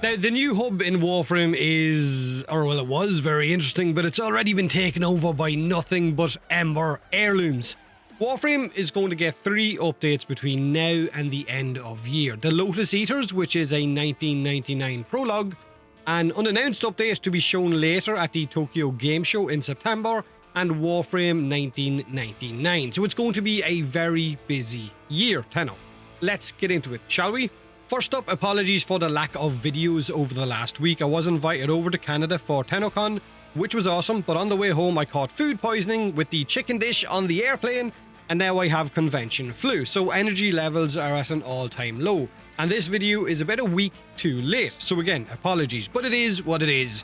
Now, the new hub in Warframe is, or well, it was very interesting, but it's already been taken over by nothing but Ember heirlooms. Warframe is going to get 3 updates between now and the end of year. The Lotus Eaters, which is a 1999 prologue, an unannounced update to be shown later at the Tokyo Game Show in September, and Warframe 1999. So it's going to be a very busy year, Tenno. Let's get into it, shall we? First up, apologies for the lack of videos over the last week. I was invited over to Canada for TennoCon, which was awesome, but on the way home I caught food poisoning with the chicken dish on the airplane, and now I have convention flu, so energy levels are at an all-time low. And this video is about a week too late, so again, apologies, but it is what it is.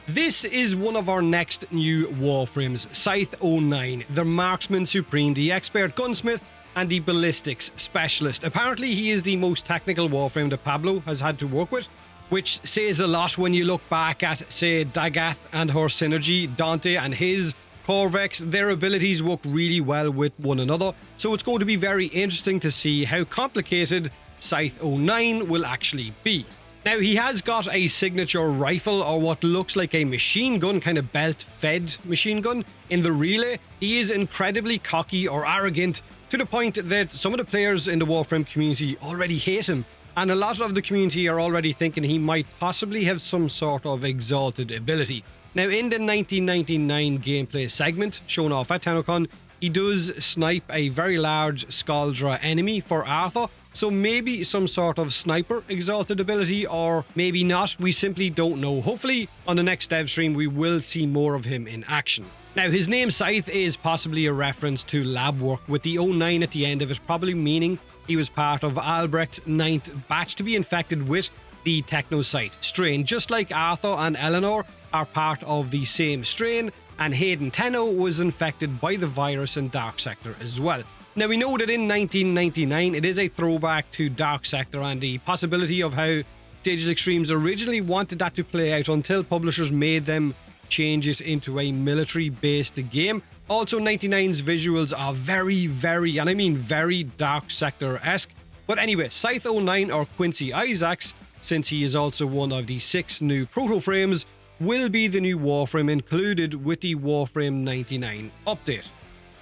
This is one of our next new Warframes, Scythe 09, the Marksman Supreme, the Expert Gunsmith, and the Ballistics Specialist. Apparently he is the most technical Warframe that Pablo has had to work with, which says a lot when you look back at, say, Dagath and her synergy, Dante and his Corvex. Their abilities work really well with one another, so it's going to be very interesting to see how complicated Scythe 09 will actually be. Now, he has got a signature rifle, or what looks like a machine gun, kind of belt-fed machine gun, in the relay. He is incredibly cocky or arrogant, to the point that some of the players in the Warframe community already hate him, and a lot of the community are already thinking he might possibly have some sort of exalted ability. Now, in the 1999 gameplay segment shown off at TennoCon, he does snipe a very large Skaldra enemy for Arthur, so maybe some sort of sniper exalted ability, or maybe not, we simply don't know. Hopefully on the next dev stream we will see more of him in action. Now, his name Scythe is possibly a reference to lab work, with the 09 at the end of it, probably meaning he was part of Albrecht's 9th batch to be infected with the Technocyte strain, just like Arthur and Eleanor are part of the same strain, and Hayden Tenno was infected by the virus in Dark Sector as well. Now, we know that in 1999 it is a throwback to Dark Sector and the possibility of how Digital Extremes originally wanted that to play out until publishers made them change it into a military-based game. Also, 99's visuals are very, and I mean very Dark Sector-esque. But anyway, Scythe 09, or Quincy Isaacs, since he is also one of the 6 new Protoframes, will be the new Warframe included with the Warframe 99 update.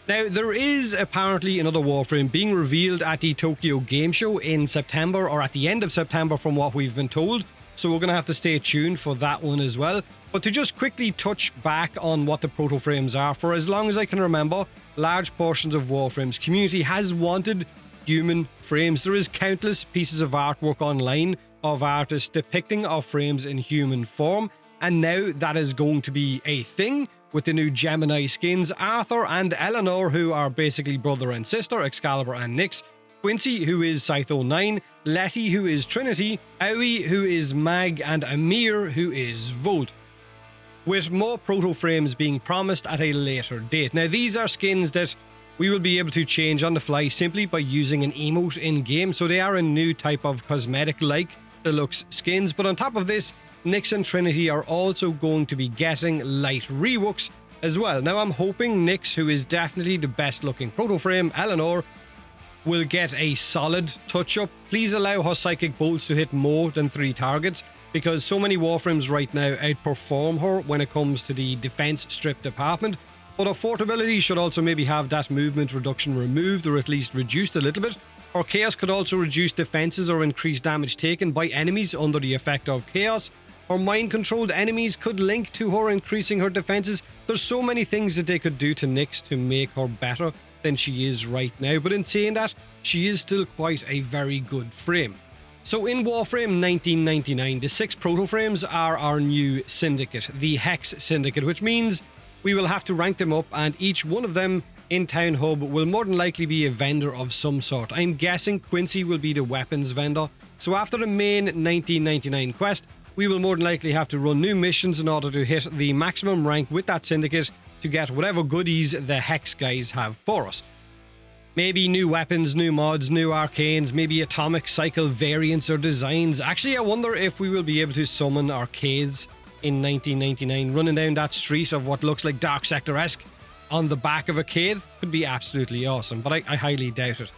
Now, there is apparently another Warframe being revealed at the Tokyo Game Show in September, or at the end of September from what we've been told, so we're going to have to stay tuned for that one as well. But to just quickly touch back on what the Protoframes are, for as long as I can remember, large portions of Warframe's community has wanted human frames. There is countless pieces of artwork online of artists depicting our frames in human form, and now that is going to be a thing with the new Gemini skins. Arthur and Eleanor, who are basically brother and sister, Excalibur and Nyx, Quincy, who is Scythe 09, Letty, who is Trinity, Aoi, who is Mag, and Amir, who is Volt, with more Protoframes being promised at a later date. Now, these are skins that we will be able to change on the fly simply by using an emote in-game, so they are a new type of cosmetic-like deluxe skins. But on top of this, Nyx and Trinity are also going to be getting light reworks as well. Now, I'm hoping Nyx, who is definitely the best looking Protoframe, Eleanor, will get a solid touch-up. Please allow her Psychic Bolts to hit more than 3 targets, because so many Warframes right now outperform her when it comes to the defense strip department. But her fort ability should also maybe have that movement reduction removed, or at least reduced a little bit. Her Chaos could also reduce defenses or increase damage taken by enemies under the effect of Chaos. Her mind-controlled enemies could link to her increasing her defenses. There's so many things that they could do to Nyx to make her better than she is right now. But in saying that, she is still quite a very good frame. So in Warframe 1999, the 6 Protoframes are our new syndicate, the Hex Syndicate, which means we will have to rank them up, and each one of them in Town Hub will more than likely be a vendor of some sort. I'm guessing Quincy will be the weapons vendor. So after the main 1999 quest, we will more than likely have to run new missions in order to hit the maximum rank with that syndicate to get whatever goodies the Hex guys have for us. Maybe new weapons, new mods, new arcanes, maybe atomic cycle variants or designs. Actually, I wonder if we will be able to summon arcades in 1999, running down that street of what looks like Dark Sector-esque on the back of a cave. Could be absolutely awesome, but I highly doubt it.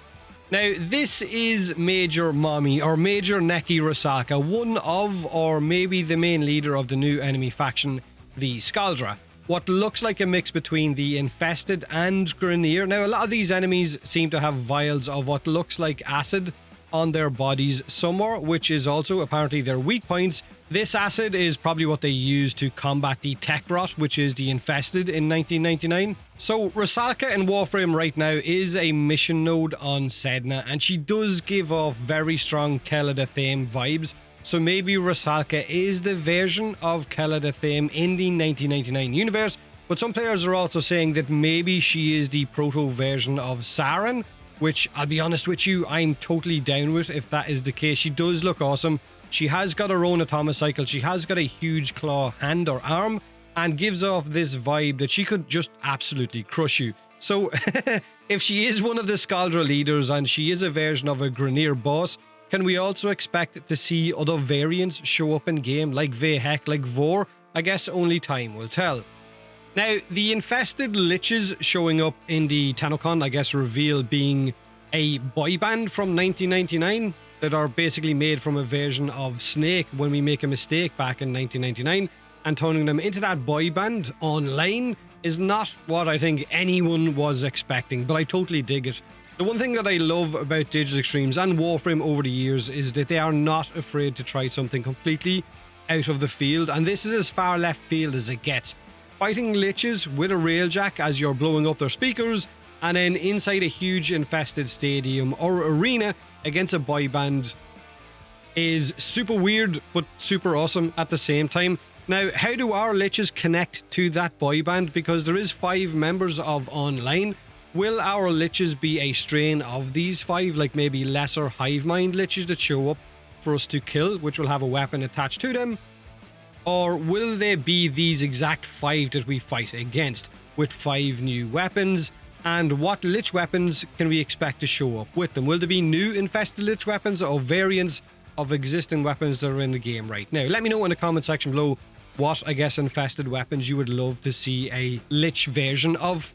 Now, this is Major Mommy, or Major Neki Rusalka, one of, or maybe the main leader of the new enemy faction, the Skaldra. What looks like a mix between the Infested and Grineer. Now, a lot of these enemies seem to have vials of what looks like acid on their bodies somewhere, which is also apparently their weak points. This acid is probably what they use to combat the tech rot, which is the Infested in 1999. So Rusalka in Warframe right now is a mission node on Sedna, and she does give off very strong Keladathame vibes. So maybe Rusalka is the version of Keladathame in the 1999 universe, but some players are also saying that maybe she is the proto version of Saren, which I'll be honest with you, I'm totally down with if that is the case. She does look awesome. She has got her own Atomicycle. She has got a huge claw hand or arm and gives off this vibe that she could just absolutely crush you. So if she is one of the Skaldra leaders and she is a version of a Grineer boss, can we also expect to see other variants show up in game like Vehek, like Vor? I guess only time will tell. Now, the Infested Liches showing up in the Tanocon, I guess, reveal being a boy band from 1999 that are basically made from a version of Snake when we make a mistake back in 1999, and turning them into that boy band online is not what I think anyone was expecting, but I totally dig it. The one thing that I love about Digital Extremes and Warframe over the years is that they are not afraid to try something completely out of the field, and this is as far left field as it gets. Fighting Liches with a railjack as you're blowing up their speakers, and then inside a huge infested stadium or arena against a boy band is super weird but super awesome at the same time. Now, how do our Liches connect to that boy band? Because there is 5 members of online. Will our Liches be a strain of these 5, like maybe lesser hive mind Liches that show up for us to kill, which will have a weapon attached to them? Or will they be these exact 5 that we fight against with 5 new weapons? And what Lich weapons can we expect to show up with them? Will there be new Infested Lich weapons or variants of existing weapons that are in the game right now? Let me know in the comment section below what, I guess, Infested weapons you would love to see a Lich version of.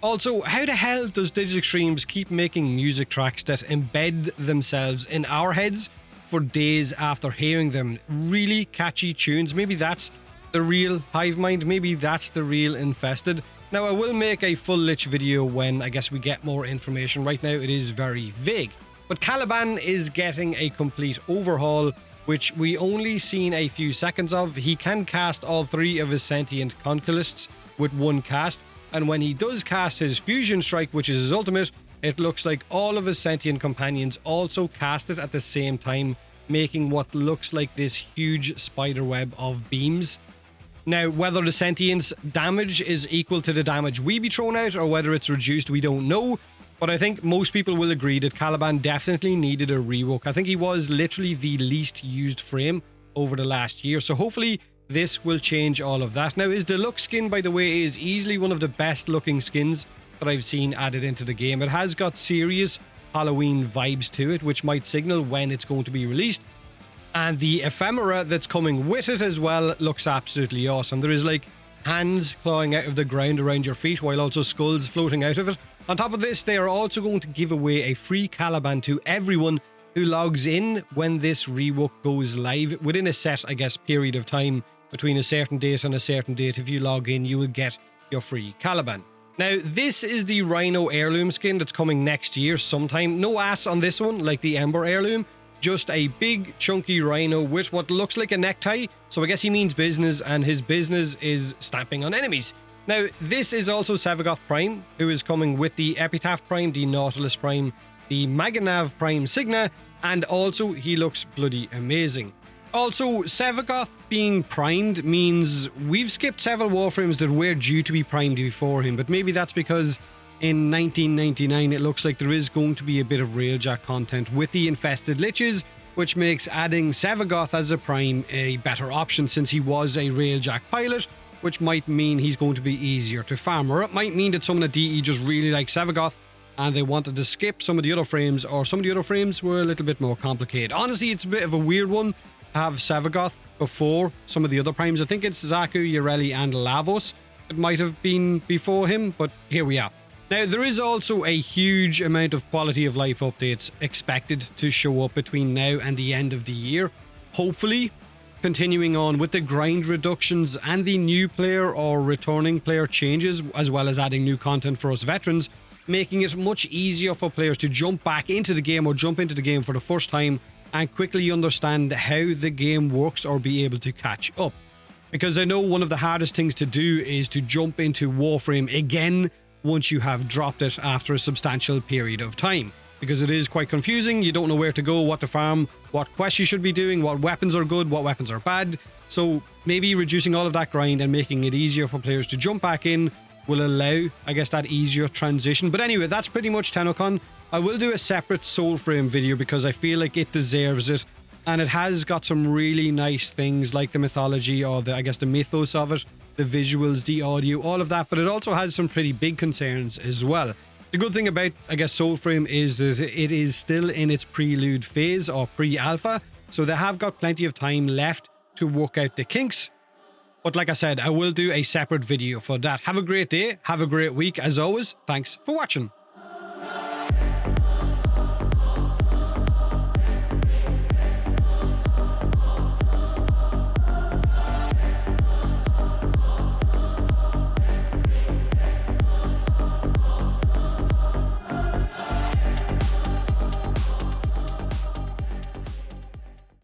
Also, how the hell does Digital Extremes keep making music tracks that embed themselves in our heads for days after hearing them? Really catchy tunes. Maybe that's the real hive mind. Maybe that's the real Infested. Now, I will make a full Lich video when, I guess, we get more information. Right now, it is very vague. But Caliban is getting a complete overhaul, which we only seen a few seconds of. He can cast all 3 of his sentient conquilists with one cast. And when he does cast his Fusion Strike, which is his ultimate, it looks like all of his sentient companions also cast it at the same time, making what looks like this huge spider web of beams. Now, whether the sentience damage is equal to the damage we be thrown out or whether it's reduced, we don't know. But I think most people will agree that Caliban definitely needed a rework. I think he was literally the least used frame over the last year. So hopefully this will change all of that. Now, his deluxe skin, by the way, is easily one of the best looking skins that I've seen added into the game. It has got serious Halloween vibes to it, which might signal when it's going to be released. And the ephemera that's coming with it as well looks absolutely awesome. There is like hands clawing out of the ground around your feet while also skulls floating out of it. On top of this, they are also going to give away a free Caliban to everyone who logs in when this rework goes live within a set, I guess, period of time between a certain date and a certain date. If you log in, you will get your free Caliban. Now, this is the Rhino heirloom skin that's coming next year sometime. No ass on this one, like the Ember heirloom. Just a big, chunky rhino with what looks like a necktie. So I guess he means business, and his business is stamping on enemies. Now, this is also Sevagoth Prime, who is coming with the Epitaph Prime, the Nautilus Prime, the Maganav Prime Signa, and also he looks bloody amazing. Also, Sevagoth being primed means we've skipped several Warframes that were due to be primed before him, but maybe that's because in 1999 it looks like there is going to be a bit of Railjack content with the Infested Liches, which makes adding Sevagoth as a prime a better option since he was a Railjack pilot, which might mean he's going to be easier to farm, or it might mean that someone at DE just really likes Sevagoth and they wanted to skip some of the other frames, or some of the other frames were a little bit more complicated. Honestly, it's a bit of a weird one to have Sevagoth before some of the other primes. I think it's Zaku, Yareli and Lavos. It might have been before him, but here we are. Now, there is also a huge amount of quality of life updates expected to show up between now and the end of the year. Hopefully, continuing on with the grind reductions and the new player or returning player changes, as well as adding new content for us veterans, making it much easier for players to jump back into the game or jump into the game for the first time and quickly understand how the game works or be able to catch up. Because I know one of the hardest things to do is to jump into Warframe again once you have dropped it after a substantial period of time. Because it is quite confusing, you don't know where to go, what to farm, what quests you should be doing, what weapons are good, what weapons are bad. So maybe reducing all of that grind and making it easier for players to jump back in will allow, I guess, that easier transition. But anyway, that's pretty much TennoCon. I will do a separate Soulframe video because I feel like it deserves it. And it has got some really nice things like the mythology or the, I guess, the mythos of it, the visuals, the audio, all of that. But it also has some pretty big concerns as well. The good thing about, I guess, Soulframe is that it is still in its prelude phase or pre-alpha. So they have got plenty of time left to work out the kinks. But like I said, I will do a separate video for that. Have a great day. Have a great week. As always, thanks for watching.